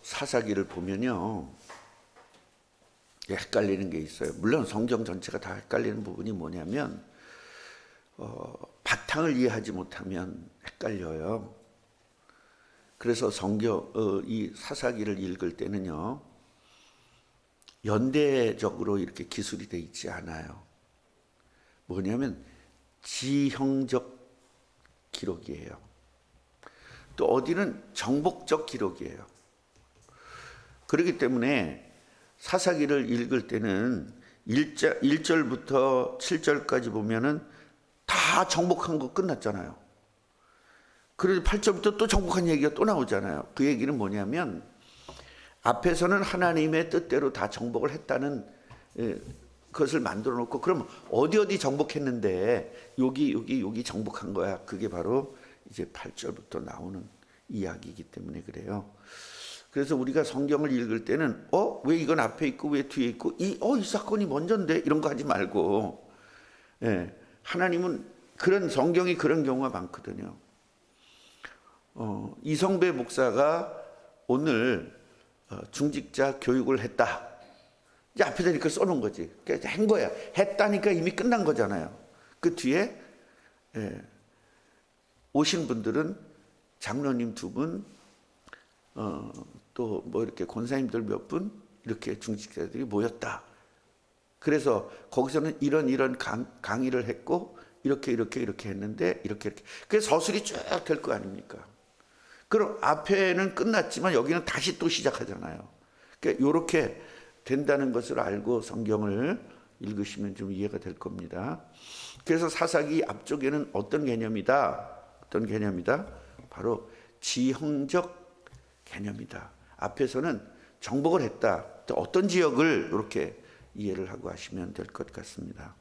사사기를 보면요, 헷갈리는 게 있어요. 물론 성경 전체가 다 헷갈리는 부분이 뭐냐면 바탕을 이해하지 못하면 헷갈려요. 그래서 이 사사기를 읽을 때는요, 연대적으로 이렇게 기술이 돼 있지 않아요. 뭐냐면 지형적 기록이에요. 또 어디는 정복적 기록이에요. 그렇기 때문에 사사기를 읽을 때는 1절부터 7절까지 보면은 다 정복한 거 끝났잖아요. 그래서 8절부터 또 정복한 얘기가 또 나오잖아요. 그 얘기는 뭐냐면 앞에서는 하나님의 뜻대로 다 정복을 했다는 것을 만들어 놓고, 그럼 어디 정복했는데 여기 정복한 거야. 그게 바로 이제 8절부터 나오는 이야기이기 때문에 그래요. 그래서 우리가 성경을 읽을 때는 왜 이건 앞에 있고 왜 뒤에 있고 이 사건이 먼저인데 이런 거 하지 말고, 하나님은 그런 성경이 그런 경우가 많거든요. 이성배 목사가 오늘 중직자 교육을 했다. 이제 앞에다 이렇게 써놓은 거지. 그러니까 한 거야. 했다니까 이미 끝난 거잖아요. 그 뒤에 오신 분들은 장로님 2분, 또 뭐 이렇게 권사님들 몇 분, 이렇게 중직자들이 모였다. 그래서 거기서는 이런 강의를 했고 이렇게 했는데 이렇게 그래서 서술이 쭉 될 거 아닙니까? 그럼 앞에는 끝났지만 여기는 다시 또 시작하잖아요. 그러니까 이렇게 된다는 것을 알고 성경을 읽으시면 좀 이해가 될 겁니다. 그래서 사사기 앞쪽에는 어떤 개념이다? 바로 지형적 개념이다. 앞에서는 정복을 했다. 또 어떤 지역을 이렇게 이해를 하고 하시면 될 것 같습니다.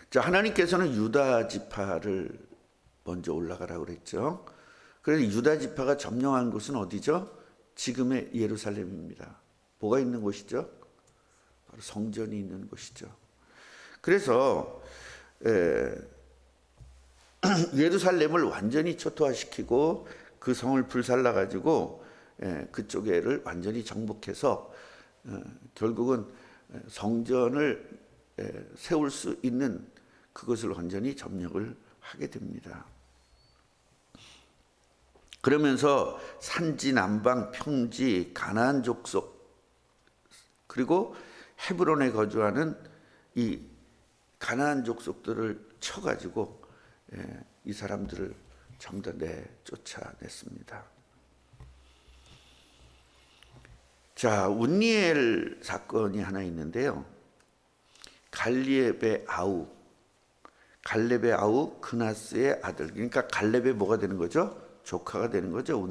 자, 하나님께서는 유다 지파를 먼저 올라가라고 그랬죠. 그래서 유다 지파가 점령한 곳은 어디죠? 지금의 예루살렘입니다. 뭐가 있는 곳이죠? 바로 성전이 있는 곳이죠. 그래서 예루살렘을 완전히 초토화시키고 그 성을 불살라 가지고 그쪽에를 완전히 정복해서 결국은 성전을 세울 수 있는 그것을 완전히 점령을 하게 됩니다. 그러면서 산지, 남방, 평지, 가나안 족속, 그리고 헤브론에 거주하는 이 가나안 족속들을 쳐가지고 이 사람들을 전부 다 쫓아냈습니다. 자, 운니엘 사건이 하나 있는데요. 갈렙의 아우 그나스의 아들, 그러니까 갈렙의 뭐가 되는 거죠? 조카가 되는 거죠.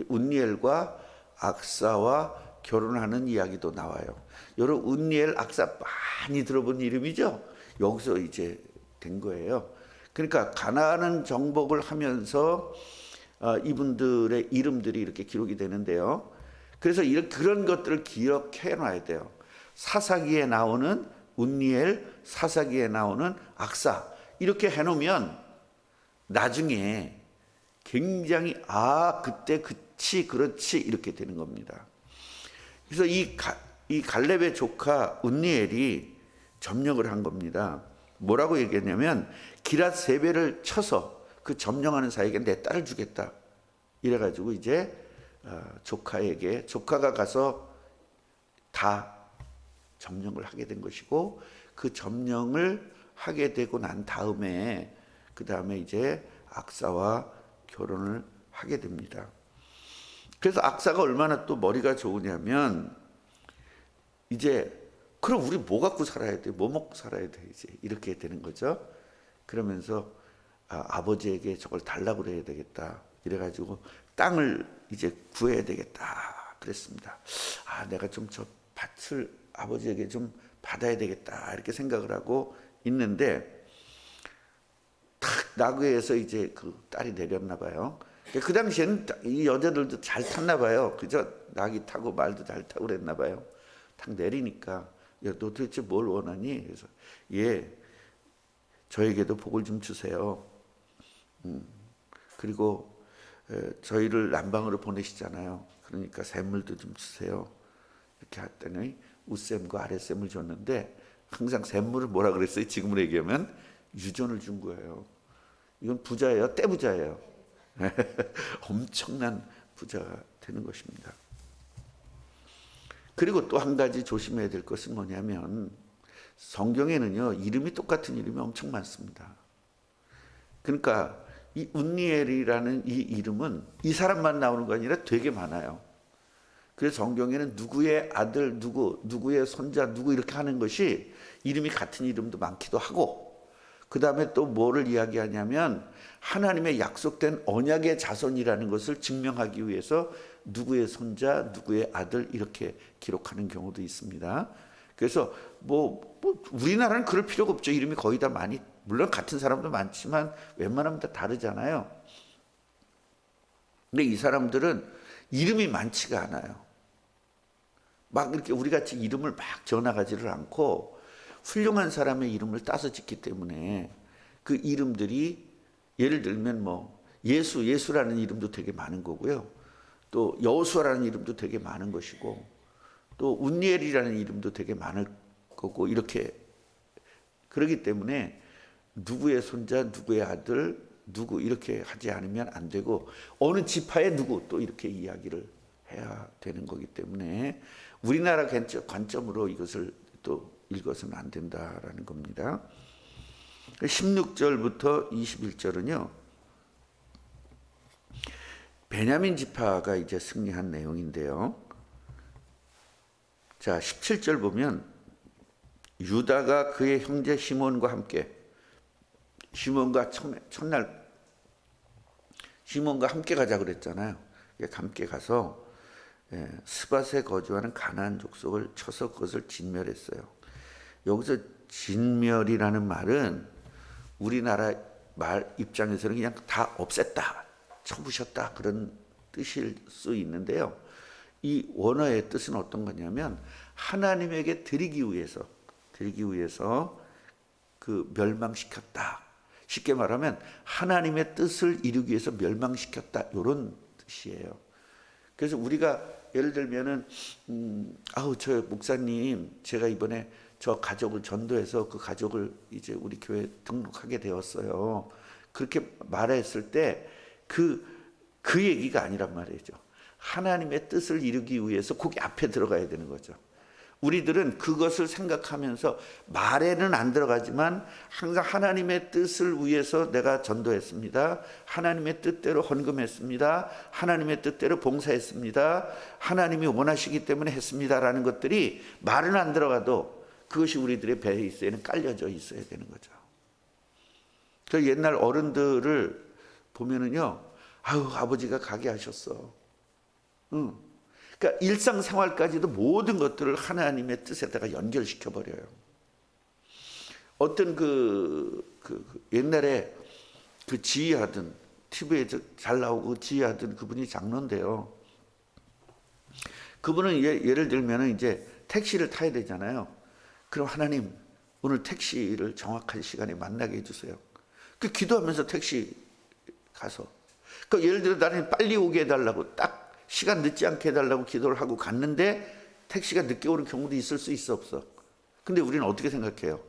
운니엘과 악사와 결혼하는 이야기도 나와요. 여러분, 운니엘, 악사 많이 들어본 이름이죠? 여기서 이제 된 거예요. 그러니까 가나안 정복을 하면서 이분들의 이름들이 이렇게 기록이 되는데요. 그래서 그런 것들을 기억해 놔야 돼요. 사사기에 나오는 운니엘, 사사기에 나오는 악사, 이렇게 해놓으면 나중에 굉장히 그때 그렇지 이렇게 되는 겁니다. 그래서 이 갈렙의 조카 운니엘이 점령을 한 겁니다. 뭐라고 얘기했냐면 기랏 세배를 쳐서 그 점령하는 사이에게 내 딸을 주겠다. 이래가지고 이제 조카가 가서 다 점령을 하게 된 것이고, 그 점령을 하게 되고 난 다음에 그 다음에 이제 악사와 결혼을 하게 됩니다. 그래서 악사가 얼마나 또 머리가 좋으냐면 이제 그럼 우리 뭐 갖고 살아야 돼? 뭐 먹고 살아야 돼? 이제 이렇게 되는 거죠. 그러면서 아버지에게 저걸 달라고 그래야 되겠다. 이래가지고 땅을 이제 구해야 되겠다. 그랬습니다. 내가 좀 저 밭을 아버지에게 좀 받아야 되겠다. 이렇게 생각을 하고 있는데 탁 나그에서 이제 그 딸이 내렸나 봐요. 그 당시에는 이 여자들도 잘 탔나 봐요. 그저 낙이 타고 말도 잘 타고 그랬나 봐요. 탁 내리니까 야, 너 도대체 뭘 원하니? 그래서 저에게도 복을 좀 주세요. 그리고 저희를 남방으로 보내시잖아요. 그러니까 샘물도 좀 주세요. 이렇게 했더니 윗샘과 아랫샘을 줬는데 항상 샘물을 뭐라 그랬어요? 지금으로 얘기하면 유전을 준 거예요. 이건 부자예요, 떼부자예요. 엄청난 부자가 되는 것입니다. 그리고 또 한 가지 조심해야 될 것은 뭐냐면 성경에는요, 이름이 똑같은 이름이 엄청 많습니다. 그러니까 이 운니엘이라는 이 이름은 이 사람만 나오는 거 아니라 되게 많아요. 그래서 성경에는 누구의 아들, 누구의 손자, 누구 이렇게 하는 것이 이름이 같은 이름도 많기도 하고, 그 다음에 또 뭐를 이야기하냐면 하나님의 약속된 언약의 자손이라는 것을 증명하기 위해서 누구의 손자, 누구의 아들 이렇게 기록하는 경우도 있습니다. 그래서 뭐 우리나라는 그럴 필요가 없죠. 이름이 거의 다 많이, 물론 같은 사람도 많지만 웬만하면 다 다르잖아요. 근데 이 사람들은 이름이 많지가 않아요. 막 이렇게 우리같이 이름을 막 지어나가지를 않고 훌륭한 사람의 이름을 따서 짓기 때문에 그 이름들이, 예를 들면 뭐 예수라는 이름도 되게 많은 거고요. 또 여호수아라는 이름도 되게 많은 것이고, 또 운니엘이라는 이름도 되게 많을 거고, 이렇게 그렇기 때문에 누구의 손자, 누구의 아들, 누구 이렇게 하지 않으면 안 되고, 어느 지파의 누구 또 이렇게 이야기를 해야 되는 거기 때문에 우리나라 관점으로 이것을 또 읽어서는 안 된다라는 겁니다. 16절부터 21절은요, 베냐민 지파가 이제 승리한 내용인데요. 자, 17절 보면 유다가 그의 형제 시몬과 함께, 시몬과 첫날 시몬과 함께 가자 그랬잖아요. 함께 가서 스밧에 거주하는 가나안 족속을 쳐서 그것을 진멸했어요. 여기서 진멸이라는 말은 우리나라 말 입장에서는 그냥 다 없앴다, 쳐부셨다 그런 뜻일 수 있는데요. 이 원어의 뜻은 어떤 거냐면 하나님에게 드리기 위해서 그 멸망시켰다. 쉽게 말하면 하나님의 뜻을 이루기 위해서 멸망시켰다, 이런 뜻이에요. 그래서 우리가 예를 들면은 저 목사님, 제가 이번에 저 가족을 전도해서 그 가족을 이제 우리 교회에 등록하게 되었어요. 그렇게 말했을 때 그 얘기가 아니란 말이죠. 하나님의 뜻을 이루기 위해서 거기 앞에 들어가야 되는 거죠. 우리들은 그것을 생각하면서 말에는 안 들어가지만 항상 하나님의 뜻을 위해서 내가 전도했습니다. 하나님의 뜻대로 헌금했습니다. 하나님의 뜻대로 봉사했습니다. 하나님이 원하시기 때문에 했습니다라는 것들이 말은 안 들어가도 그것이 우리들의 베이스에는 깔려져 있어야 되는 거죠. 그 옛날 어른들을 보면은요, 아버지가 가게 하셨어. 그러니까 일상생활까지도 모든 것들을 하나님의 뜻에다가 연결시켜 버려요. 어떤 옛날에 그 지휘하던, TV에 잘 나오고 지휘하던 그분이 장로인데요. 그분은 예를 들면 이제 택시를 타야 되잖아요. 그럼 하나님, 오늘 택시를 정확한 시간에 만나게 해주세요. 그 기도하면서 택시 가서, 그 예를 들어 나는 빨리 오게 해달라고, 딱 시간 늦지 않게 해달라고 기도를 하고 갔는데 택시가 늦게 오는 경우도 있을 수 있어, 없어? 근데 우리는 어떻게 생각해요?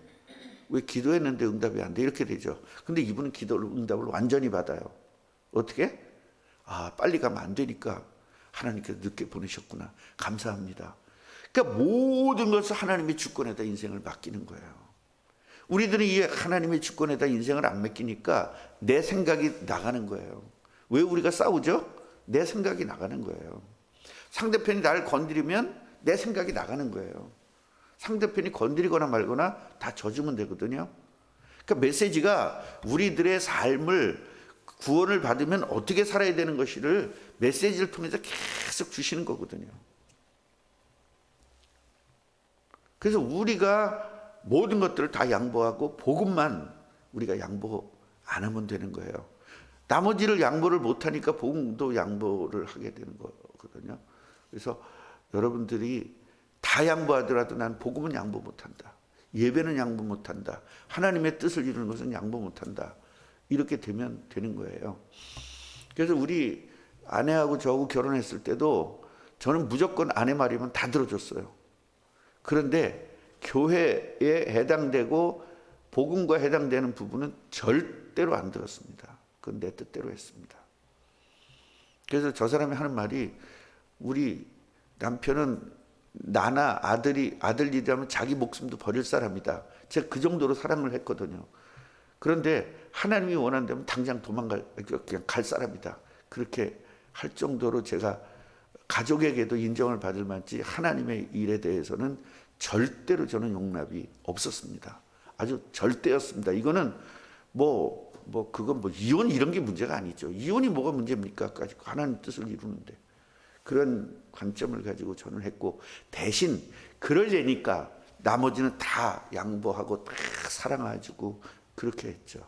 왜 기도했는데 응답이 안 돼? 이렇게 되죠. 근데 이분은 기도를, 응답을 완전히 받아요. 어떻게? 빨리 가면 안 되니까 하나님께서 늦게 보내셨구나, 감사합니다. 그러니까 모든 것을 하나님의 주권에다 인생을 맡기는 거예요. 우리들은 이 하나님의 주권에다 인생을 안 맡기니까 내 생각이 나가는 거예요. 왜 우리가 싸우죠? 내 생각이 나가는 거예요. 상대편이 나를 건드리면 내 생각이 나가는 거예요. 상대편이 건드리거나 말거나 다 져주면 되거든요. 그러니까 메시지가 우리들의 삶을, 구원을 받으면 어떻게 살아야 되는 것을 메시지를 통해서 계속 주시는 거거든요. 그래서 우리가 모든 것들을 다 양보하고 복음만 우리가 양보 안 하면 되는 거예요. 나머지를 양보를 못하니까 복음도 양보를 하게 되는 거거든요. 그래서 여러분들이 다 양보하더라도 난 복음은 양보 못한다, 예배는 양보 못한다, 하나님의 뜻을 이루는 것은 양보 못한다, 이렇게 되면 되는 거예요. 그래서 우리 아내하고 저하고 결혼했을 때도 저는 무조건 아내 말이면 다 들어줬어요. 그런데 교회에 해당되고 복음과 해당되는 부분은 절대로 안 들었습니다. 그건 내 뜻대로 했습니다. 그래서 저 사람이 하는 말이, 우리 남편은 나나 아들이라면 자기 목숨도 버릴 사람이다. 제가 그 정도로 사랑을 했거든요. 그런데 하나님이 원한다면 당장 그냥 갈 사람이다. 그렇게 할 정도로 제가 가족에게도 인정을 받을 만치 하나님의 일에 대해서는 절대로 저는 용납이 없었습니다. 아주 절대였습니다. 이거는 그건 이혼 이런 게 문제가 아니죠. 이혼이 뭐가 문제입니까? 하나님 뜻을 이루는데. 그런 관점을 가지고 저는 했고, 대신 그러려니까 나머지는 다 양보하고 다 사랑해주고 그렇게 했죠.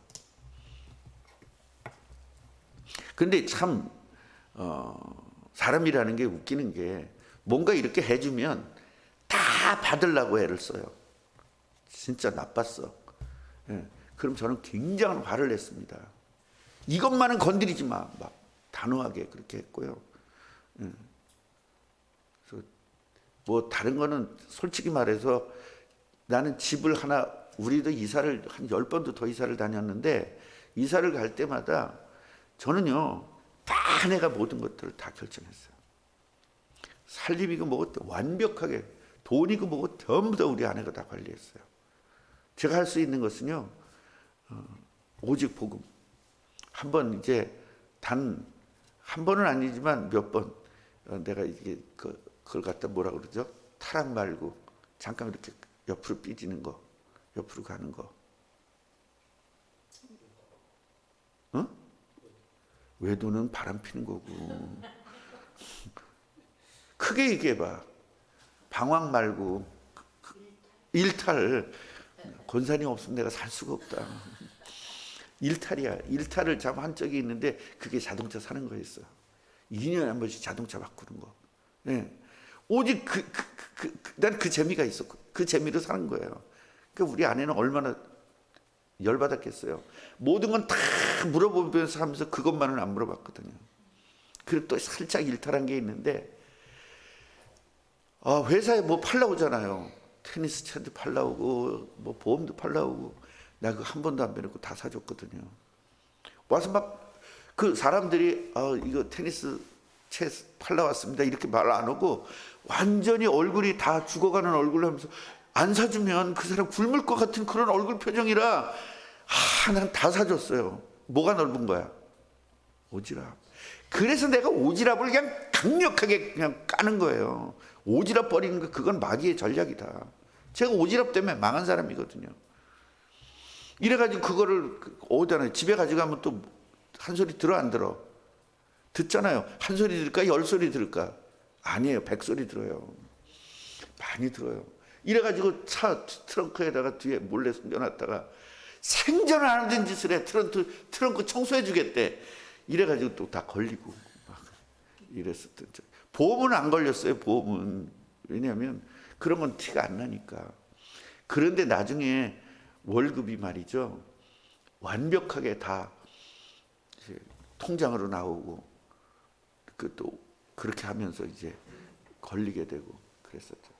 근데 참 사람이라는 게 웃기는 게, 뭔가 이렇게 해주면 다 받으려고 애를 써요. 진짜 나빴어. 예. 그럼 저는 굉장한 화를 냈습니다. 이것만은 건드리지 마. 막 단호하게 그렇게 했고요. 예. 그래서 다른 거는 솔직히 말해서 나는 집을 하나, 우리도 이사를 한 10번도 더 이사를 다녔는데, 이사를 갈 때마다 저는요, 다 아내가 모든 것들을 다 결정했어요. 살림이고 뭐고 완벽하게, 돈이고 뭐고 전부 다 우리 아내가 다 관리했어요. 제가 할 수 있는 것은요, 오직 복음. 한 번 이제 한 번은 아니지만 몇 번 내가 이게 그걸 갖다 뭐라 그러죠? 타락 말고 잠깐 이렇게 옆으로 삐지는 거, 옆으로 가는 거. 어? 외도는 바람 피는 거고. 크게 얘기해봐. 방황 말고 일탈. 권산이 없으면 내가 살 수가 없다. 일탈이야. 일탈을 한 적이 있는데 그게 자동차 사는 거였어. 2년에 한 번씩 자동차 바꾸는 거. 네. 오직 난 그 재미가 있어. 그 재미로 사는 거예요. 그러니까 우리 아내는 얼마나 열받았겠어요. 모든 건 다 물어보면서 하면서 그것만은 안 물어봤거든요. 그리고 또 살짝 일탈한 게 있는데, 회사에 뭐 팔라오잖아요. 테니스 채도 팔라오고 뭐 보험도 팔라오고, 나 그거 한 번도 안 빼놓고 다 사줬거든요. 와서 막 그 사람들이 이거 테니스 채 팔라왔습니다 이렇게 말 안 하고, 완전히 얼굴이 다 죽어가는 얼굴을 하면서, 안 사주면 그 사람 굶을 것 같은 그런 얼굴 표정이라 난 다 사줬어요. 뭐가 넓은 거야? 오지랖. 그래서 내가 오지랖을 그냥 강력하게 그냥 까는 거예요. 오지랖 버리는 거, 그건 마귀의 전략이다. 제가 오지랖 때문에 망한 사람이거든요. 이래가지고 그거를 오잖아요. 집에 가져가면 또 한 소리 들어 안 들어? 듣잖아요. 한 소리 들을까? 10소리 들을까? 아니에요. 100소리 들어요. 많이 들어요. 이래가지고 차 트렁크에다가 뒤에 몰래 숨겨놨다가 생전 안 하던 짓을 해. 트렁크 청소해 주겠대. 이래가지고 또 다 걸리고 막 이랬었던 적. 보험은 안 걸렸어요. 보험은. 왜냐하면 그런 건 티가 안 나니까. 그런데 나중에 월급이 말이죠, 완벽하게 다 이제 통장으로 나오고, 또 그렇게 하면서 이제 걸리게 되고 그랬었죠.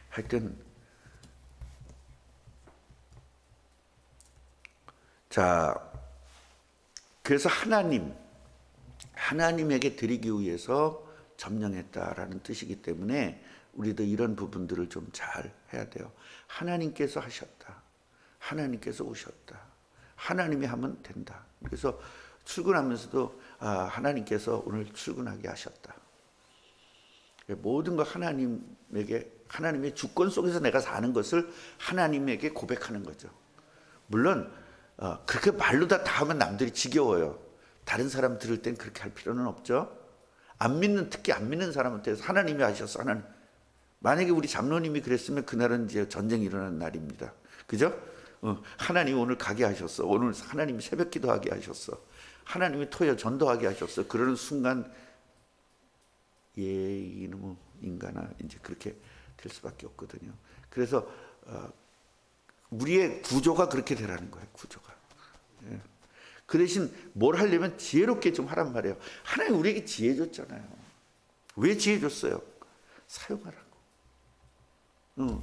하여튼 자, 그래서 하나님에게 드리기 위해서 점령했다라는 뜻이기 때문에 우리도 이런 부분들을 좀 잘 해야 돼요. 하나님께서 하셨다. 하나님께서 오셨다. 하나님이 하면 된다. 그래서 출근하면서도 하나님께서 오늘 출근하게 하셨다. 모든 거 하나님의 주권 속에서 내가 사는 것을 하나님에게 고백하는 거죠. 물론 그렇게 말로 다 하면 남들이 지겨워요. 다른 사람 들을 땐 그렇게 할 필요는 없죠. 특히 안 믿는 사람한테 하나님이 하셨어. 만약에 우리 장로님이 그랬으면 그날은 이제 전쟁이 일어나는 날입니다. 그죠? 하나님 오늘 가게 하셨어. 오늘 하나님이 새벽 기도하게 하셨어. 하나님이 토요 전도하게 하셨어. 그러는 순간 이놈의 인간아, 이제 그렇게 될 수밖에 없거든요. 그래서 우리의 구조가 그렇게 되라는 거예요. 구조가. 예. 그 대신 뭘 하려면 지혜롭게 좀 하란 말이에요. 하나님 우리에게 지혜 줬잖아요. 왜 지혜 줬어요? 사용하라고.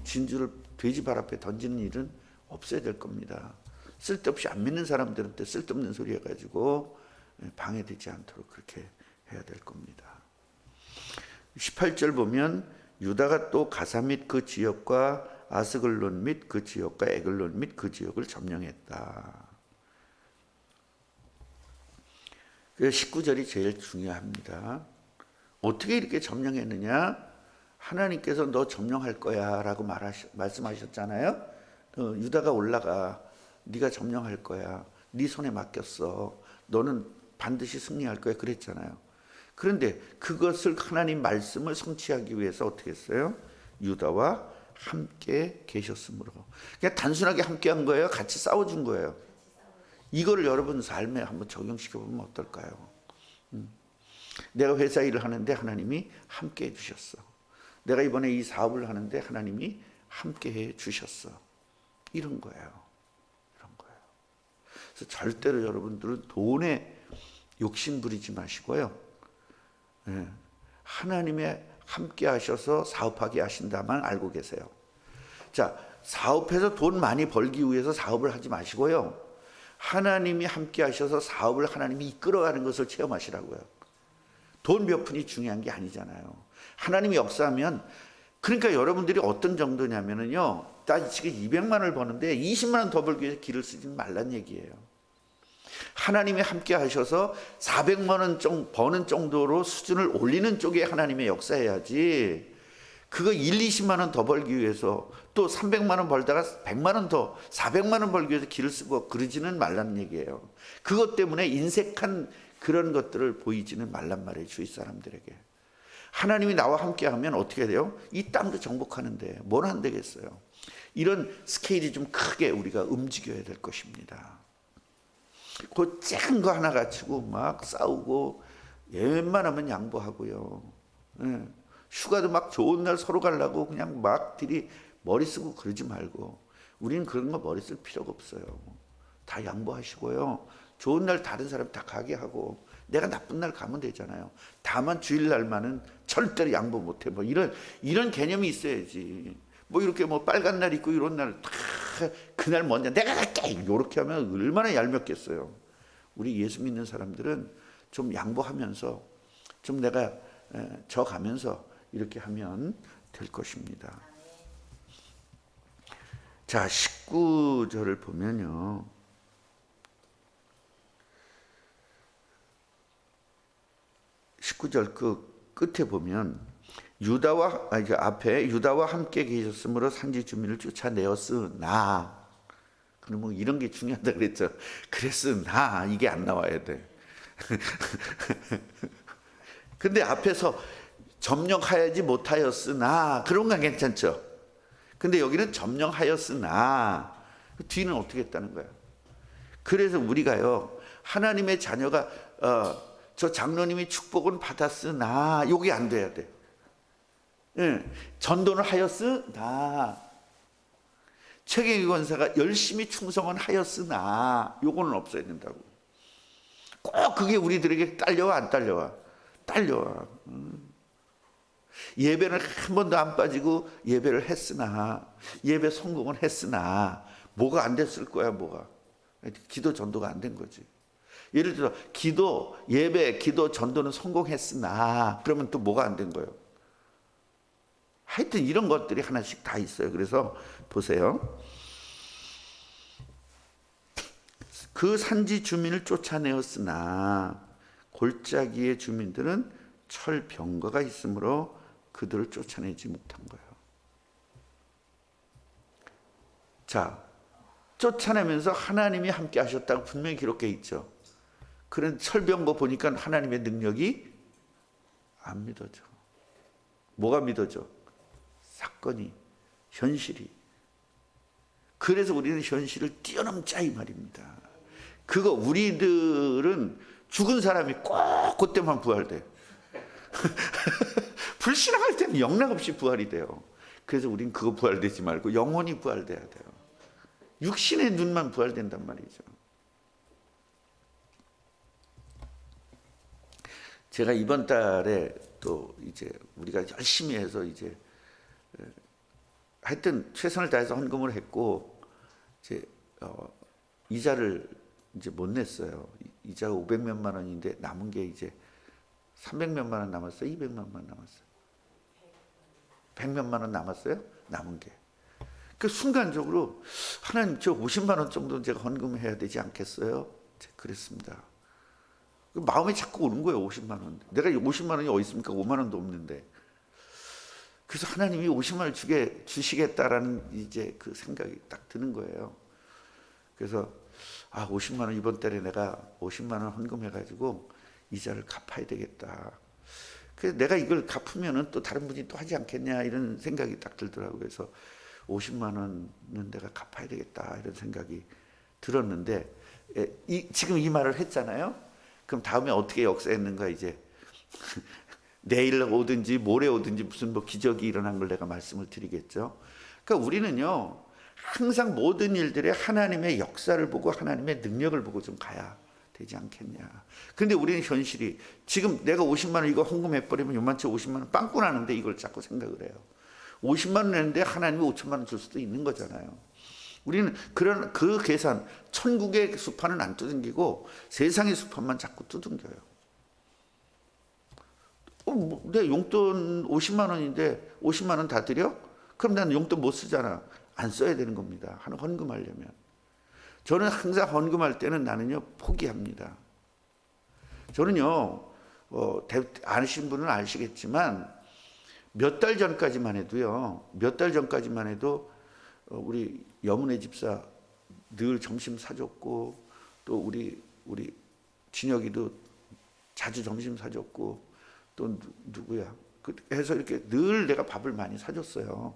진주를 돼지발 앞에 던지는 일은 없어야 될 겁니다. 쓸데없이 안 믿는 사람들한테 쓸데없는 소리 해가지고 방해되지 않도록 그렇게 해야 될 겁니다. 18절 보면 유다가 또 가사 및 그 지역과 아스글론 및 그 지역과 에글론 및 그 지역을 점령했다. 19절이 제일 중요합니다. 어떻게 이렇게 점령했느냐? 하나님께서 너 점령할 거야 라고 말씀하셨잖아요. 유다가 올라가. 네가 점령할 거야. 네 손에 맡겼어. 너는 반드시 승리할 거야 그랬잖아요. 그런데 그것을 하나님 말씀을 성취하기 위해서 어떻게 했어요? 유다와 함께 계셨으므로. 그냥 단순하게 함께 한 거예요? 같이 싸워준 거예요? 이거를 여러분 삶에 한번 적용시켜보면 어떨까요? 내가 회사 일을 하는데 하나님이 함께 해주셨어. 내가 이번에 이 사업을 하는데 하나님이 함께 해주셨어. 이런 거예요. 그래서 절대로 여러분들은 돈에 욕심 부리지 마시고요. 하나님의 함께 하셔서 사업하게 하신다만 알고 계세요. 자, 사업해서 돈 많이 벌기 위해서 사업을 하지 마시고요. 하나님이 함께 하셔서 사업을 하나님이 이끌어가는 것을 체험하시라고요. 돈 몇 푼이 중요한 게 아니잖아요. 하나님이 역사하면, 그러니까 여러분들이 어떤 정도냐면요, 따지치기 200만 원을 버는데 20만 원 더 벌기 위해서 길을 쓰지 말란 얘기예요. 하나님이 함께 하셔서 400만 원 버는 정도로 수준을 올리는 쪽에 하나님의 역사해야지, 그거 20만 원 더 벌기 위해서 또 300만 원 벌다가 100만 원 더 400만 원 벌기 위해서 길을 쓰고 그러지는 말란 얘기예요. 그것 때문에 인색한 그런 것들을 보이지는 말란 말이에요. 주위 사람들에게. 하나님이 나와 함께 하면 어떻게 돼요? 이 땅도 정복하는데 뭘 안 되겠어요? 이런 스케일이 좀 크게 우리가 움직여야 될 것입니다. 그 작은 거 하나 가지고 막 싸우고, 웬만하면 양보하고요. 휴가도 막 좋은 날 서로 가려고 그냥 막 들이 머리 쓰고 그러지 말고, 우리는 그런 거 머리 쓸 필요가 없어요. 다 양보하시고요. 좋은 날 다른 사람 다 가게 하고, 내가 나쁜 날 가면 되잖아요. 다만 주일날만은 절대로 양보 못해. 뭐 이런 개념이 있어야지. 뭐 이렇게 뭐 빨간 날 있고 이런 날 다 그날 먼저 내가 갈게 이렇게 하면 얼마나 얄밉겠어요. 우리 예수 믿는 사람들은 좀 양보하면서 좀 내가 져 가면서 이렇게 하면 될 것입니다. 자, 19절을 보면요. 19절 그 끝에 보면 앞에 유다와 함께 계셨으므로 산지 주민을 쫓아내었으나, 그럼 뭐 이런 게 중요하다 그랬죠. 그랬으나 이게 안 나와야 돼. 근데 앞에서 점령하여지 못하였으나 그런 건 괜찮죠. 근데 여기는 점령하였으나 뒤는 어떻게 했다는 거야. 그래서 우리가요, 하나님의 자녀가 저 장로님이 축복은 받았으나 요게 안 돼야 돼. 전도를 하였으나, 최경희 권사가 열심히 충성은 하였으나 요거는 없어야 된다고. 꼭 그게 우리들에게 딸려와 안 딸려와? 딸려와. 예배는 한 번도 안 빠지고 예배를 했으나, 예배 성공은 했으나 뭐가 안 됐을 거야. 뭐가 기도 전도가 안 된 거지. 예를 들어 기도, 예배, 기도, 전도는 성공했으나 그러면 또 뭐가 안 된 거예요? 하여튼 이런 것들이 하나씩 다 있어요. 그래서 보세요. 그 산지 주민을 쫓아내었으나 골짜기의 주민들은 철병거가 있으므로 그들을 쫓아내지 못한 거예요. 자, 쫓아내면서 하나님이 함께 하셨다고 분명히 기록해 있죠. 그런 철병거 보니까 하나님의 능력이 안 믿어져. 뭐가 믿어져? 사건이, 현실이. 그래서 우리는 현실을 뛰어넘자 이 말입니다. 그거 우리들은 죽은 사람이 꼭 그때만 부활돼. 불신앙할 때는 영락없이 부활이 돼요. 그래서 우린 그거 부활되지 말고 영혼이 부활돼야 돼요. 육신의 눈만 부활된단 말이죠. 제가 이번 달에 또 이제 우리가 열심히 해서 이제 하여튼 최선을 다해서 헌금을 했고 이제 이자를 이제 못 냈어요. 이자가 500몇만 원인데 남은 게 이제 300몇만 원 남았어요. 200몇만 원 남았어요. 100몇만 원 남았어요. 남은 게. 그 순간적으로 하나님 저 50만 원 정도는 제가 헌금해야 되지 않겠어요? 그랬습니다. 마음이 자꾸 오는 거예요. 50만 원. 내가 50만 원이 어디 있습니까? 5만 원도 없는데. 그래서 하나님이 50만 원을 주시겠다라는 이제 그 생각이 딱 드는 거예요. 그래서 50만 원 이번 달에 내가 50만 원 헌금해가지고 이자를 갚아야 되겠다. 그래서 내가 이걸 갚으면은 또 다른 분이 또 하지 않겠냐 이런 생각이 딱 들더라고요. 그래서 50만 원은 내가 갚아야 되겠다 이런 생각이 들었는데 지금 이 말을 했잖아요. 그럼 다음에 어떻게 역사했는가 이제 내일 오든지 모레 오든지 무슨 뭐 기적이 일어난 걸 내가 말씀을 드리겠죠. 그러니까 우리는요 항상 모든 일들에 하나님의 역사를 보고 하나님의 능력을 보고 좀 가야 되지 않겠냐. 그런데 우리는 현실이 지금 내가 50만 원 이거 헌금해버리면 요만치 50만 원 빵꾸 나는데 이걸 자꾸 생각을 해요. 50만 원 냈는데 하나님이 5천만 원 줄 수도 있는 거잖아요. 우리는 그런 그 계산, 천국의 수판은 안 두둥기고 세상의 수판만 자꾸 두둥겨요. 내 용돈 50만 원인데 50만 원 다 드려? 그럼 난 용돈 못 쓰잖아. 안 써야 되는 겁니다. 헌금하려면. 저는 항상 헌금할 때는 나는요 포기합니다. 저는요 아시는 분은 아시겠지만 몇 달 전까지만 해도 우리 여문의 집사 늘 점심 사줬고 또 우리 진혁이도 자주 점심 사줬고 또 누구야 해서 이렇게 늘 내가 밥을 많이 사줬어요.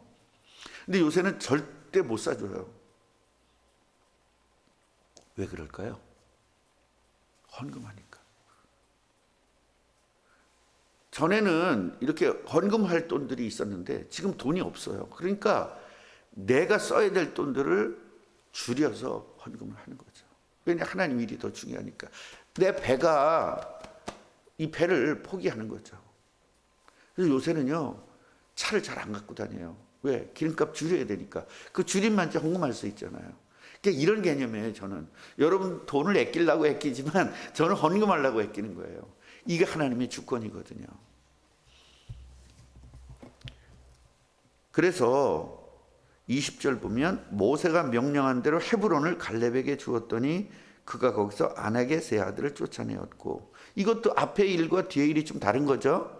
근데 요새는 절대 못 사줘요. 왜 그럴까요? 헌금하니까. 전에는 이렇게 헌금할 돈들이 있었는데 지금 돈이 없어요. 그러니까 내가 써야 될 돈들을 줄여서 헌금을 하는 거죠. 왜냐 하나님 일이 더 중요하니까. 내 배가 이 배를 포기하는 거죠. 그래서 요새는요 차를 잘 안 갖고 다녀요. 왜? 기름값 줄여야 되니까. 그 줄임만 이제 헌금할 수 있잖아요. 그러니까 이런 개념이에요. 저는 여러분 돈을 아끼려고 아끼지만 저는 헌금하려고 아끼는 거예요. 이게 하나님의 주권이거든요. 그래서 20절 보면 모세가 명령한 대로 헤브론을 갈렙에게 주었더니 그가 거기서 아낙의 세 아들을 쫓아내었고, 이것도 앞의 일과 뒤의 일이 좀 다른 거죠.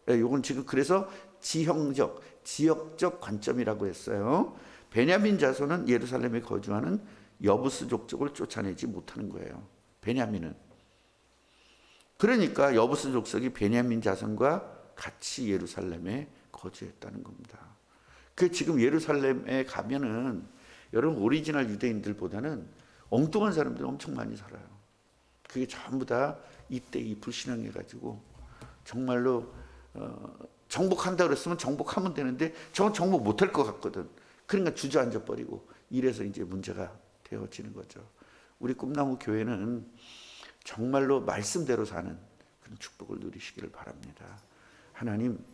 이건 지금 그래서 지역적 관점이라고 했어요. 베냐민 자손은 예루살렘에 거주하는 여부스 족속을 쫓아내지 못하는 거예요. 베냐민은. 그러니까 여부스 족속이 베냐민 자손과 같이 예루살렘에 거주했다는 겁니다. 그 지금 예루살렘에 가면은 여러분 오리지널 유대인들보다는 엉뚱한 사람들이 엄청 많이 살아요. 그게 전부 다 이때 이 불신앙해가지고 정말로 정복한다 그랬으면 정복하면 되는데 저건 정복 못할 것 같거든. 그러니까 주저앉아 버리고 이래서 이제 문제가 되어지는 거죠. 우리 꿈나무 교회는 정말로 말씀대로 사는 그런 축복을 누리시기를 바랍니다. 하나님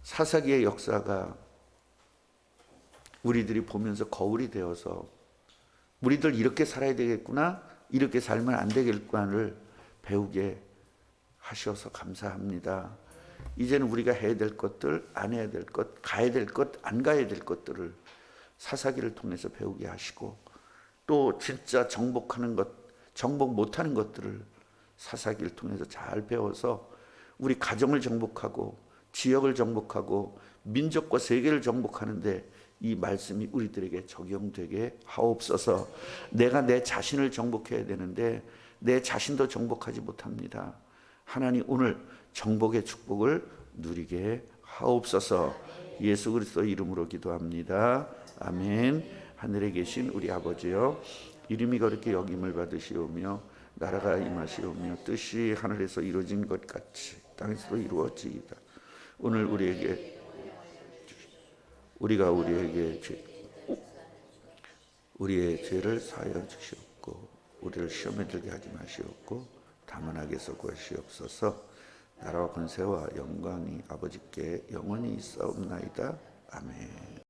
사사기의 역사가 우리들이 보면서 거울이 되어서 우리들 이렇게 살아야 되겠구나, 이렇게 살면 안 되겠구나를 배우게 하셔서 감사합니다. 이제는 우리가 해야 될 것들, 안 해야 될 것, 가야 될 것, 안 가야 될 것들을 사사기를 통해서 배우게 하시고, 또 진짜 정복하는 것, 정복 못하는 것들을 사사기를 통해서 잘 배워서 우리 가정을 정복하고 지역을 정복하고 민족과 세계를 정복하는데 이 말씀이 우리들에게 적용되게 하옵소서. 내가 내 자신을 정복해야 되는데 내 자신도 정복하지 못합니다. 하나님 오늘 정복의 축복을 누리게 하옵소서. 예수 그리스도 이름으로 기도합니다. 아멘. 하늘에 계신 우리 아버지여, 이름이 거룩히 여김을 받으시오며 나라가 임하시오며 뜻이 하늘에서 이루어진 것 같이 땅에서도 이루어지이다. 오늘 우리가 우리의 죄를 사하여 주시옵고 우리를 시험에 들게 하지 마시옵고 감언하게 해서 구하시옵소서. 나라와 권세와 영광이 아버지께 영원히 있사옵나이다. 아멘.